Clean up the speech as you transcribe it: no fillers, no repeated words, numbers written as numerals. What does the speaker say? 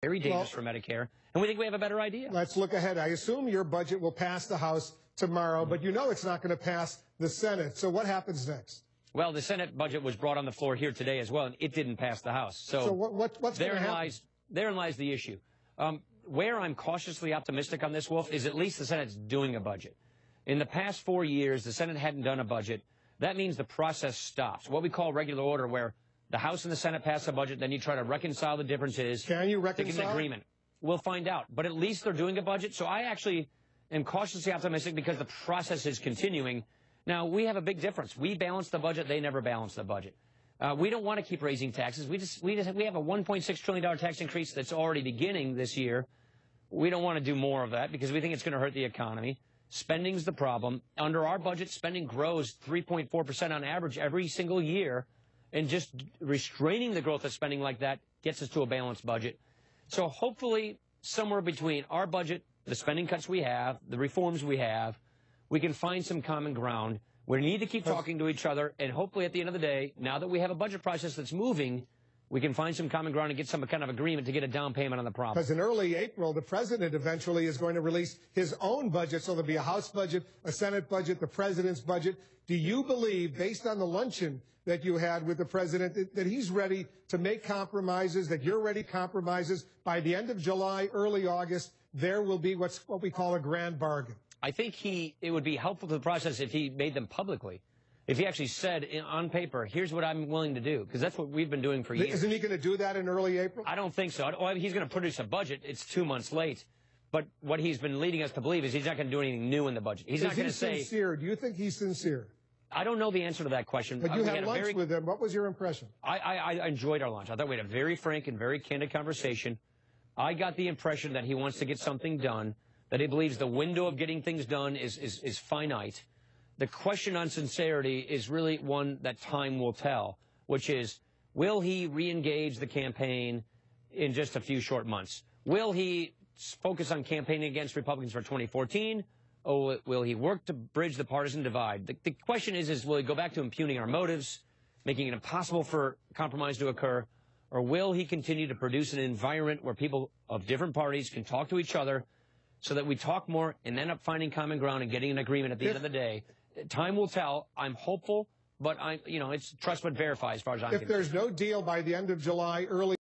very dangerous for Medicare, and we think we have a better idea. Let's look ahead. I assume your budget will pass the House tomorrow, but you know it's not going to pass the Senate. So what happens next? Well, the Senate budget was brought on the floor here today as well, and it didn't pass the House. So what's going to happen? Therein lies the issue. Where I'm cautiously optimistic on this, Wolf, is at least the Senate's doing a budget. In the past 4 years, the Senate hadn't done a budget. That means the process stops, what we call regular order, where the House and the Senate pass a budget, then you try to reconcile the differences. Can you reconcile? To get an agreement. We'll find out. But at least they're doing a budget. So I actually am cautiously optimistic because the process is continuing. Now, we have a big difference. We balance the budget. They never balance the budget. We don't want to keep raising taxes. We have a $1.6 trillion tax increase that's already beginning this year. We don't want to do more of that because we think it's going to hurt the economy. Spending's the problem. Under our budget, spending grows 3.4% on average every single year. And just restraining the growth of spending like that gets us to a balanced budget. So hopefully somewhere between our budget, the spending cuts we have, the reforms we have, we can find some common ground. We need to keep talking to each other, and hopefully at the end of the day, now that we have a budget process that's moving, we can find some common ground and get some kind of agreement to get a down payment on the problem. Because in early April, the president eventually is going to release his own budget. So there'll be a House budget, a Senate budget, the president's budget. Do you believe, based on the luncheon that you had with the president, that he's ready to make compromises, that you're ready to compromises? By the end of July, early August, there will be what we call a grand bargain. I think it would be helpful to the process if he made them publicly. If he actually said on paper, here's what I'm willing to do, because that's what we've been doing for years. Isn't he going to do that in early April? I don't think so. He's going to produce a budget. It's 2 months late. But what he's been leading us to believe is he's not going to do anything new in the budget. He's not going to say... sincere? Do you think he's sincere? I don't know the answer to that question. But you had lunch with him. What was your impression? I enjoyed our lunch. I thought we had a very frank and very candid conversation. I got the impression that he wants to get something done, that he believes the window of getting things done is finite. The question on sincerity is really one that time will tell, which is, will he re-engage the campaign in just a few short months? Will he focus on campaigning against Republicans for 2014? Or will he work to bridge the partisan divide? The question is will he go back to impugning our motives, making it impossible for compromise to occur? Or will he continue to produce an environment where people of different parties can talk to each other so that we talk more and end up finding common ground and getting an agreement at the end of the day? Time will tell. I'm hopeful, but it's trust but verify as far as I'm concerned. If there's no deal by the end of July, early